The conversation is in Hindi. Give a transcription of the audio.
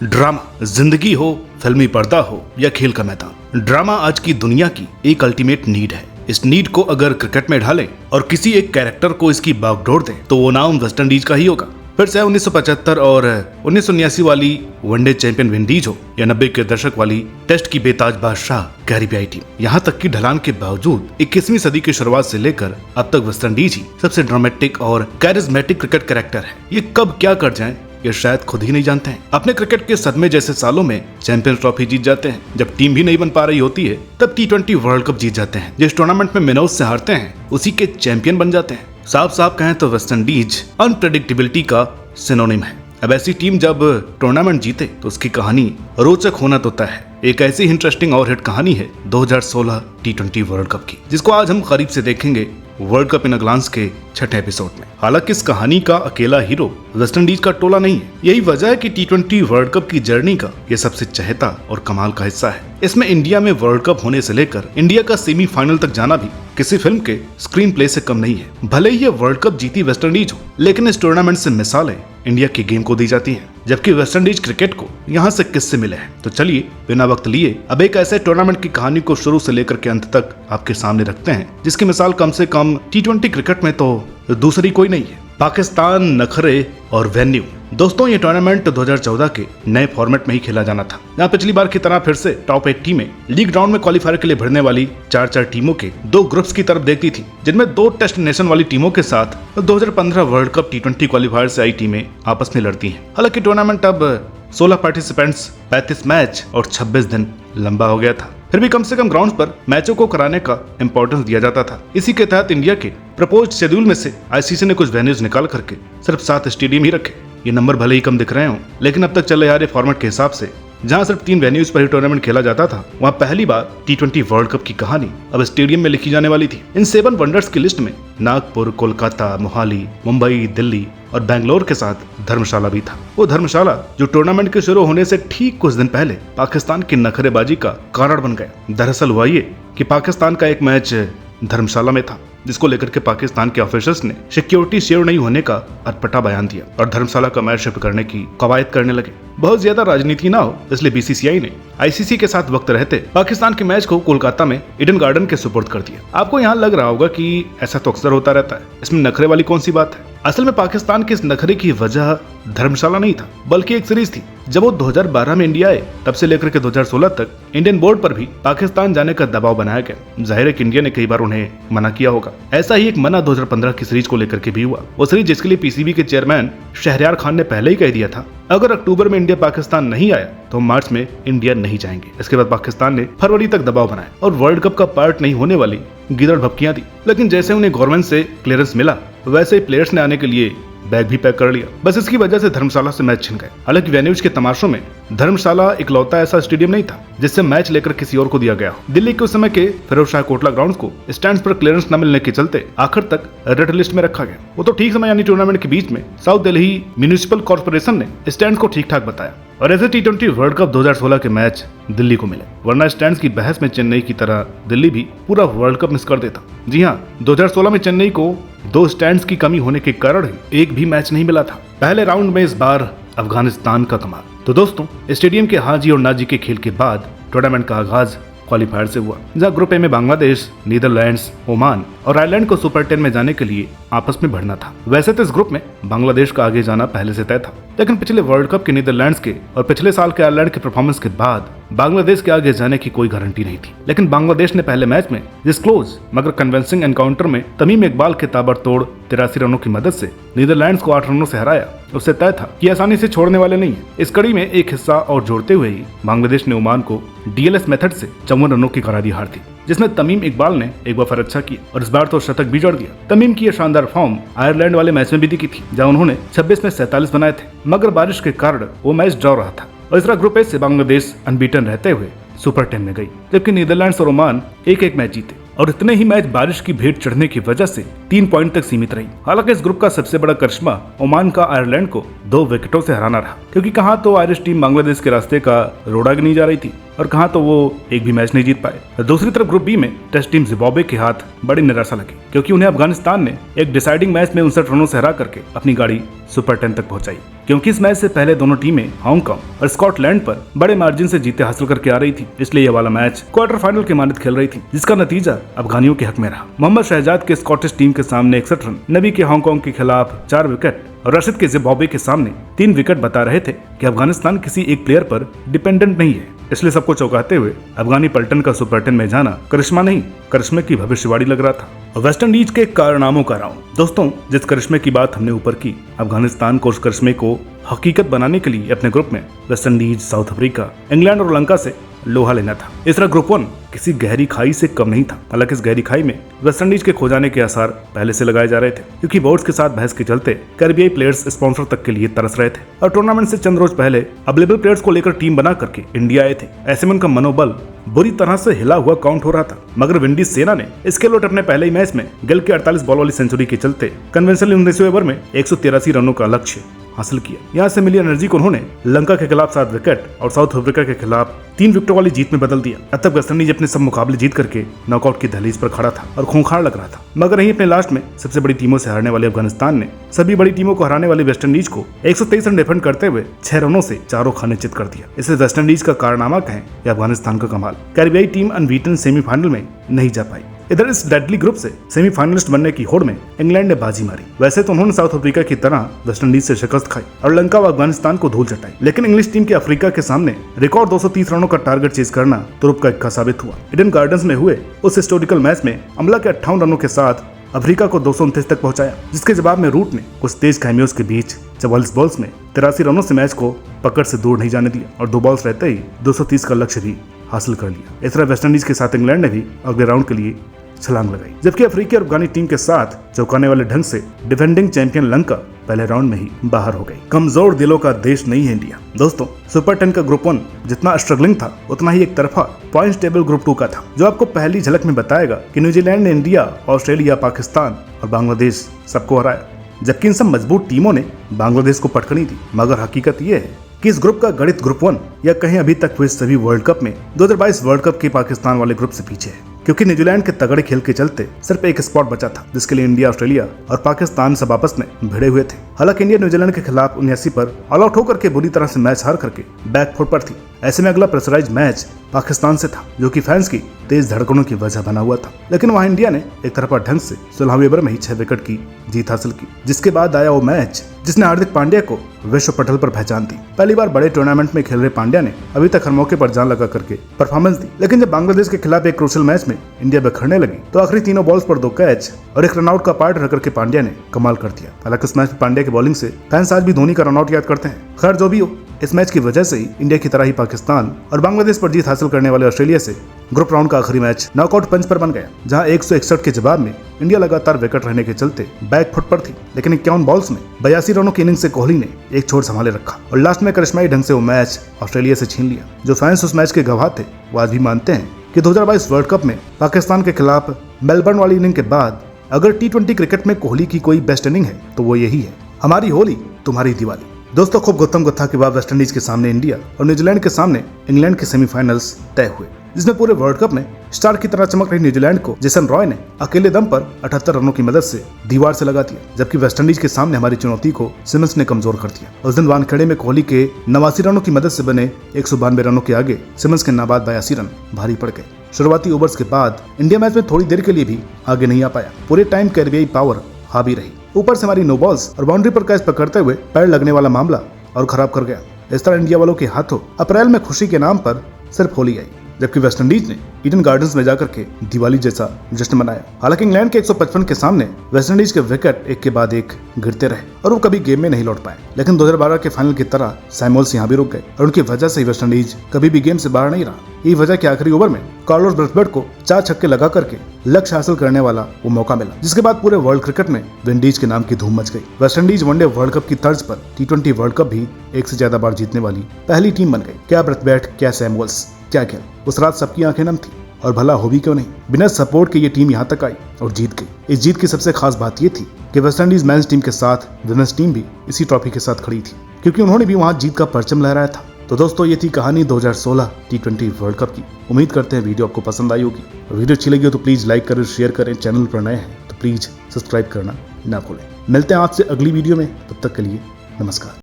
ड्रामा जिंदगी हो, फिल्मी पर्दा हो या खेल का मैदान, ड्रामा आज की दुनिया की एक अल्टीमेट नीड है। इस नीड को अगर क्रिकेट में ढालें और किसी एक कैरेक्टर को इसकी बागडोर दें तो वो नाम वेस्ट इंडीज का ही होगा। फिर से 1975 और 1979 वाली वनडे चैंपियन विंडीज हो या 90 के दशक वाली टेस्ट की बेताज बादशाह कैरिबियाई टीम, यहाँ तक की ढलान के बावजूद 21वीं सदी की शुरुआत से लेकर अब तक वेस्ट इंडीज ही सबसे ड्रामेटिक और कैरिज्मेटिक क्रिकेट कैरेक्टर है। ये कब क्या कर जाएं ये शायद खुद ही नहीं जानते हैं। अपने क्रिकेट के सदमे जैसे सालों में चैंपियंस ट्रॉफी जीत जाते हैं, जब टीम भी नहीं बन पा रही होती है तब T20 वर्ल्ड कप जीत जाते हैं, जिस टूर्नामेंट में मिनोज से हारते हैं उसी के चैंपियन बन जाते हैं। साफ साफ कहें तो वेस्ट इंडीज अनप्रेडिक्टेबिलिटी का सिनोनिम है। अब ऐसी टीम जब टूर्नामेंट जीते तो उसकी कहानी रोचक होना तो तय है। एक ऐसी इंटरेस्टिंग और हिट कहानी है 2016 T20 वर्ल्ड कप की, जिसको आज हम करीब से देखेंगे World Cup in a glance के छठे एपिसोड में। हालांकि इस कहानी का अकेला हीरो वेस्ट इंडीज का टोला नहीं है। यही वजह है कि T20 वर्ल्ड कप की जर्नी का ये सबसे चहेता और कमाल का हिस्सा है। इसमें इंडिया में वर्ल्ड कप होने से लेकर इंडिया का सेमीफाइनल तक जाना भी किसी फिल्म के स्क्रीन प्ले से कम नहीं है। भले ही ये वर्ल्ड कप जीती वेस्ट इंडीज हो, लेकिन इस टूर्नामेंट से मिसालें इंडिया की गेम को दी जाती हैं, जबकि वेस्ट इंडीज क्रिकेट को यहाँ से किससे मिले हैं। तो चलिए बिना वक्त लिए अब एक ऐसे टूर्नामेंट की कहानी को शुरू से लेकर के अंत तक आपके सामने रखते हैं, जिसकी मिसाल कम से कम T20 क्रिकेट में तो दूसरी कोई नहीं है। पाकिस्तान, नखरे और वेन्यू। दोस्तों, ये टूर्नामेंट 2014 के नए फॉर्मेट में ही खेला जाना था, जहाँ पिछली बार की तरह फिर से टॉप 8 टीमें लीग राउंड में क्वालिफायर के लिए भिड़ने वाली 4-4 टीमों के दो ग्रुप्स की तरफ देखती थी, जिनमें 2 टेस्ट नेशन वाली टीमों के साथ 2015 वर्ल्ड कप T20 क्वालिफायर से आई टीमें आपस में लड़ती हैं। हालांकि टूर्नामेंट अब 16 पार्टिसिपेंट्स, 35 मैच और 26 दिन लंबा हो गया था। फिर भी कम से कम ग्राउंड्स पर मैचों को कराने का इंपॉर्टेंस दिया जाता था। इसी के तहत इंडिया के प्रपोज्ड शेड्यूल में से ICC ने कुछ वेन्यूज निकाल करके सिर्फ 7 स्टेडियम ही रखे। ये नंबर भले ही कम दिख रहे हों, लेकिन अब तक चले आ रहे फॉर्मेट के हिसाब से जहां सिर्फ 3 वेन्यूज पर ही टूर्नामेंट खेला जाता था, वहां पहली बार T20 वर्ल्ड कप की कहानी अब स्टेडियम में लिखी जाने वाली थी। इन 7 वंडर्स की लिस्ट में नागपुर, कोलकाता, मोहाली, मुंबई, दिल्ली और बेंगलोर के साथ धर्मशाला भी था। वो धर्मशाला जो टूर्नामेंट के शुरू होने से ठीक कुछ दिन पहले पाकिस्तान की नखरेबाजी का कारण बन गया। दरअसल हुआ ये कि पाकिस्तान का एक मैच धर्मशाला में था, जिसको लेकर के पाकिस्तान के ऑफिसर्स ने सिक्योरिटी शेयर नहीं होने का अटपटा बयान दिया और धर्मशाला का मैच शिफ्ट करने की कवायद करने लगे। बहुत ज्यादा राजनीति ना हो, इसलिए BCCI ने ICC के साथ वक्त रहते पाकिस्तान के मैच को कोलकाता में ईडन गार्डन के सुपुर्द कर दिया। आपको यहाँ लग रहा होगा कि ऐसा तो अक्सर होता रहता है, इसमें नखरे वाली कौन सी बात है। असल में पाकिस्तान के इस नखरे की वजह धर्मशाला नहीं था, बल्कि एक सीरीज थी। जब वो 2012 में इंडिया आए तब से लेकर के 2016 तक इंडियन बोर्ड पर भी पाकिस्तान जाने का दबाव बनाया गया। जाहिर है कि इंडिया ने कई बार उन्हें मना किया होगा। ऐसा ही एक मना 2015 की सीरीज को लेकर के भी हुआ। वो सीरीज जिसके लिए PCB के चेयरमैन शहरयार खान ने पहले ही कह दिया था, अगर अक्टूबर में इंडिया पाकिस्तान नहीं आया तो मार्च में इंडिया नहीं जाएंगे। इसके बाद पाकिस्तान ने फरवरी तक दबाव बनाया और वर्ल्ड कप का पार्ट नहीं होने वाली गिदड़ भपकियां दी। लेकिन जैसे उन्हें गवर्नमेंट से क्लियरेंस मिला, वैसे ही प्लेयर्स ने आने के लिए बैग भी पैक कर लिया। बस इसकी वजह से धर्मशाला से मैच छिन गए। हालांकि वेन्यूज के तमाशों में धर्मशाला इकलौता ऐसा स्टेडियम नहीं था जिससे मैच लेकर किसी और को दिया गया हो। दिल्ली के उस समय के फिरोज शाह कोटला ग्राउंड्स को स्टैंड्स पर क्लियरेंस न मिलने के चलते आखिर तक रेड लिस्ट में रखा गया। वो तो ठीक समय यानी टूर्नामेंट के बीच में साउथ दिल्ली म्यूनिसिपल कॉर्पोरेशन ने स्टैंड्स को ठीक ठाक बताया और ऐसे T20 वर्ल्ड कप 2016 के मैच दिल्ली को मिले, वरना स्टैंड्स की बहस में चेन्नई की तरह दिल्ली भी पूरा वर्ल्ड कप मिस कर देता। जी हाँ, 2016 में चेन्नई को 2 स्टैंड्स की कमी होने के कारण ही एक भी मैच नहीं मिला था। पहले राउंड में इस बार अफगानिस्तान का कमाल। तो दोस्तों, स्टेडियम के हाजी और नाजी के खेल के बाद टूर्नामेंट का आगाज क्वालिफायर से हुआ, जहाँ ग्रुप ए में बांग्लादेश, नीदरलैंड्स, ओमान और आयरलैंड को सुपर 10 में जाने के लिए आपस में भिड़ना था। वैसे तो इस ग्रुप में बांग्लादेश का आगे जाना पहले से तय था, लेकिन पिछले वर्ल्ड कप के नीदरलैंड्स के और पिछले साल के आयरलैंड के परफॉर्मेंस के बाद बांग्लादेश के आगे जाने की कोई गारंटी नहीं थी। लेकिन बांग्लादेश ने पहले मैच में डिस्क्लोज मगर कन्विंसिंग एनकाउंटर में तमीम इकबाल के ताबड़तोड़ 83 रनों की मदद से नीदरलैंड्स को 8 रनों से हराया। उससे तय था कि आसानी से छोड़ने वाले नहीं है। इस कड़ी में एक हिस्सा और जोड़ते हुए ही बांग्लादेश ने ओमान को DLS मेथड से 54 रनों की करा दी हार थी, जिसमें तमीम इकबाल ने एक बार फिर अच्छा किया और इस बार तो शतक भी जोड़ दिया। तमीम की यह शानदार फॉर्म आयरलैंड वाले मैच में भी दिखी थी, जहां उन्होंने 26 में 47 बनाए थे, मगर बारिश के कारण वो मैच ड्रॉ रहा था और इस तरह ग्रुप ए से बांग्लादेश अनबीटन रहते हुए सुपर 10 में गई, जबकि नीदरलैंड्स और ओमान एक मैच जीते और इतने ही मैच बारिश की भेंट चढ़ने की वजह से 3 पॉइंट तक सीमित रही। हालांकि इस ग्रुप का सबसे बड़ा करिश्मा ओमान का आयरलैंड को 2 विकेटों से हराना रहा, क्योंकि कहां तो आयरिश टीम बांग्लादेश के रास्ते का रोड़ा नहीं जा रही थी और कहाँ तो वो एक भी मैच नहीं जीत पाए। दूसरी तरफ ग्रुप बी में टेस्ट टीम जिम्बाब्वे के हाथ बड़ी निराशा लगी, क्योंकि उन्हें अफगानिस्तान ने एक डिसाइडिंग मैच में 59 रनों से हरा करके अपनी गाड़ी सुपर 10 तक पहुंचाई। क्योंकि इस मैच से पहले दोनों टीमें हांगकांग और स्कॉटलैंड पर बड़े मार्जिन से जीते हासिल करके आ रही थी, इसलिए यह वाला मैच क्वार्टर फाइनल की मानद खेल रही थी, जिसका नतीजा अफगानियों के हक में रहा। मोहम्मद शहजाद के स्कॉटिश टीम के सामने 61 रन, नबी के हांगकांग के खिलाफ 4 विकेट और रशीद के जिम्बाब्वे के सामने 3 विकेट बता रहे थे कि अफगानिस्तान किसी एक प्लेयर पर डिपेंडेंट नहीं है। इसलिए सबको चौंकाते हुए अफगानी पलटन का सुपर 10 में जाना करिश्मा नहीं, करिश्मे की भविष्यवाणी लग रहा था। वेस्ट इंडीज के कारनामों का राउंड। दोस्तों, जिस करिश्मे की बात हमने ऊपर की, अफगानिस्तान को उस करिश्मे को हकीकत बनाने के लिए अपने ग्रुप में West Indies, south Africa, England और श्रीलंका से लोहा लेना था। इस तरह ग्रुप 1 किसी गहरी खाई से कम नहीं था। हालांकि इस गहरी खाई में वेस्ट इंडीज के खो जाने के आसार पहले से लगाए जा रहे थे, क्योंकि बोर्ड्स के साथ बहस के चलते कैरिबियाई प्लेयर्स स्पॉन्सर तक के लिए तरस रहे थे और टूर्नामेंट से चंद रोज पहले अवेलेबल प्लेयर्स को लेकर टीम बना करके इंडिया आए थे। ऐसे में उनका मनोबल बुरी तरह से हिला हुआ काउंट हो रहा था। मगर विंडीज सेना ने इसके उलट अपने पहले ही मैच में गिल के 48 बॉल वाली सेंचुरी के चलते कन्वेंशनल 19वें ओवर में 183 रनों का लक्ष्य हासिल किया। यहाँ से मिली एनर्जी को उन्होंने लंका के खिलाफ 7 विकेट और साउथ अफ्रीका के खिलाफ 3 विकेटों वाली जीत में बदल दिया। अब तक वेस्ट इंडीज अपने सब मुकाबले जीत करके नॉकआउट की दहलीज पर खड़ा था और खूंखार लग रहा था। मगर यहीं अपने लास्ट में सबसे बड़ी टीमों से हारने वाले अफगानिस्तान ने सभी बड़ी टीमों को हराने वाली वेस्ट इंडीज को 123 रन डिफेंड करते हुए 6 रनों से चारों खाने चित कर दिया। इसे वेस्ट इंडीज का कारनामा कहें या अफगानिस्तान का कमाल। कैरिबियाई टीम अनबीटन सेमीफाइनल में नहीं जा पाई। इधर इस डेडली ग्रुप से सेमीफाइनलिस्ट बनने की होड़ में इंग्लैंड ने बाजी मारी। वैसे तो उन्होंने साउथ अफ्रीका की तरह वेस्ट इंडीज से शिकस्त खाई और लंका व अफगानिस्तान को धूल चटाई, लेकिन इंग्लिश टीम के अफ्रीका के सामने रिकॉर्ड 230 रनों का टारगेट चेज करना तुरुप का इक्का साबित हुआ। ईडन गार्डन्स में हुए उस हिस्टोरिकल मैच में अमला के 58 रनों के साथ अफ्रीका को 229 तक पहुंचाया, जिसके जवाब में रूट ने कुछ तेज कैमियोस के बीच 44 बॉल्स में 83 रनों से मैच को पकड़ से दूर नहीं जाने दिया और 2 बॉल्स रहते ही 230 का लक्ष्य भी हासिल कर लिया। इस तरह वेस्ट इंडीज के साथ इंग्लैंड ने भी अगले राउंड के लिए छलांग लगाई, जबकि अफ्रीकी और अफगानी टीम के साथ चौंकाने वाले ढंग से डिफेंडिंग चैंपियन लंका पहले राउंड में ही बाहर हो गई। कमजोर दिलों का देश नहीं है इंडिया। दोस्तों, सुपर 10 का ग्रुप 1 जितना स्ट्रगलिंग था उतना ही एक तरफा पॉइंट्स टेबल ग्रुप 2 का था, जो आपको पहली झलक में बताएगा कि न्यूजीलैंड ने इंडिया, ऑस्ट्रेलिया, पाकिस्तान और बांग्लादेश सबको हराया, जबकि इन सब मजबूत टीमों ने बांग्लादेश को पटखनी दी। मगर हकीकत यह है कि इस ग्रुप का गणित ग्रुप 1 या कहीं अभी तक हुए सभी वर्ल्ड कप में 2022 वर्ल्ड कप के पाकिस्तान वाले ग्रुप से पीछे है, क्योंकि न्यूजीलैंड के तगड़े खेल के चलते सिर्फ एक स्पॉट बचा था, जिसके लिए इंडिया, ऑस्ट्रेलिया और पाकिस्तान सब आपस में भिड़े हुए थे। हालांकि इंडिया न्यूजीलैंड के खिलाफ 79 पर ऑल आउट होकर के बुरी तरह से मैच हार करके बैकफुट पर थी। ऐसे में अगला प्रेशराइज मैच पाकिस्तान से था, जो कि फैंस की तेज धड़कनों की वजह बना हुआ था। लेकिन वहां इंडिया ने एक तरफा ढंग से 16वें ओवर में ही 6 विकेट की जीत हासिल की, जिसके बाद आया वो मैच जिसने हार्दिक पांड्या को विश्व पटल पर पहचान दी। पहली बार बड़े टूर्नामेंट में खेल रहे पांड्या ने अभी तक हर मौके पर जान लगा करके परफॉर्मेंस दी। लेकिन जब बांग्लादेश के खिलाफ एक क्रूशियल मैच में इंडिया बिखरने लगी तो आखिरी तीनों बॉल्स पर 2 कैच और एक रनआउट का पार्ट रख करके पांड्या ने कमाल कर दिया। हालांकि उस मैच में पांड्या की बॉलिंग से फैंस आज भी धोनी का रनआउट याद करते हैं। खैर, जो भी हो, इस मैच की वजह से ही इंडिया की तरह ही पाकिस्तान और बांग्लादेश पर जीत हासिल करने वाले ऑस्ट्रेलिया से ग्रुप राउंड का आखिरी मैच नॉकआउट पंच पर बन गया, जहां 161 के जवाब में इंडिया लगातार विकेट रहने के चलते बैकफुट पर थी। लेकिन 51 बॉल्स में 82 रनों की इनिंग से कोहली ने एक छोर संभाले रखा और लास्ट में करिश्माई ढंग से वो मैच ऑस्ट्रेलिया से छीन लिया। जो फैंस उस मैच के गवाह थे वो आज भी मानते हैं कि 2022 वर्ल्ड कप में पाकिस्तान के खिलाफ मेलबर्न वाली इनिंग के बाद अगर T20 क्रिकेट में कोहली की कोई बेस्ट इनिंग है तो वो यही है, हमारी होली तुम्हारी दिवाली। दोस्तों, खूब गौतम गुत्था के बाद वेस्ट इंडीज के सामने इंडिया और न्यूजीलैंड के सामने इंग्लैंड के सेमीफाइनल्स तय हुए, जिसमें पूरे वर्ल्ड कप में स्टार की तरह चमक रही न्यूजीलैंड को जेसन रॉय ने अकेले दम पर 78 रनों की मदद से दीवार से लगा दिया, जबकि वेस्ट इंडीज के सामने हमारी चुनौती को सिमंस ने कमजोर कर दिया। उस दिन वानखेड़े में कोहली के 89 रनों की मदद से बने 192 रनों के आगे सिमंस के नाबाद 82 रन भारी पड़ गए। शुरुआती ओवर्स के बाद इंडिया मैच में थोड़ी देर के लिए भी आगे नहीं आ पाया। पूरे टाइम कैरिबियाई पावर हावी रही। ऊपर से हमारी नो बॉल्स और बाउंड्री पर कैच पकड़ते हुए पैर लगने वाला मामला और खराब कर गया। इस तरह इंडिया वालों के हाथों अप्रैल में खुशी के नाम पर सिर्फ होली आई, जबकि वेस्ट इंडीज ने ईडन गार्डन्स में जाकर के दिवाली जैसा जश्न मनाया। हालांकि इंग्लैंड के 155 के सामने वेस्ट इंडीज के विकेट एक के बाद एक गिरते रहे और वो कभी गेम में नहीं लौट पाए। लेकिन 2012 के फाइनल की तरह सैमुअल्स यहाँ भी रुक गए और उनकी वजह से वेस्ट इंडीज कभी भी गेम से बाहर नहीं रहा। यही वजह के आखिरी ओवर में कार्लोस ब्रथवेट को 4 छक्के लगा करके लक्ष्य हासिल करने वाला वो मौका मिला, जिसके बाद पूरे वर्ल्ड क्रिकेट में विंडीज के नाम की धूम मच गई। West Indies one day world cup की तर्ज पर T20 वर्ल्ड कप भी एक से ज्यादा बार जीतने वाली पहली टीम बन गई। क्या ब्रथवेट, क्या सैमुअल्स, क्या खेल। उस रात सबकी आंखें नम थी और भला हो भी क्यों नहीं, बिना सपोर्ट के ये टीम यहाँ तक आई और जीत गई। इस जीत की सबसे खास बात ये थी कि वेस्ट इंडीज मेंस टीम के साथ विमेंस टीम भी इसी ट्रॉफी के साथ खड़ी थी, क्योंकि उन्होंने भी वहाँ जीत का परचम लहराया था। तो दोस्तों ये थी कहानी 2016 T20 वर्ल्ड कप की। उम्मीद करते हैं वीडियो आपको पसंद आई होगी। वीडियो अच्छी लगी हो तो प्लीज लाइक करें, शेयर करें। चैनल पर नए हैं तो प्लीज सब्सक्राइब करना ना भूलें। मिलते हैं आपसे अगली वीडियो में, तब तक के लिए नमस्कार।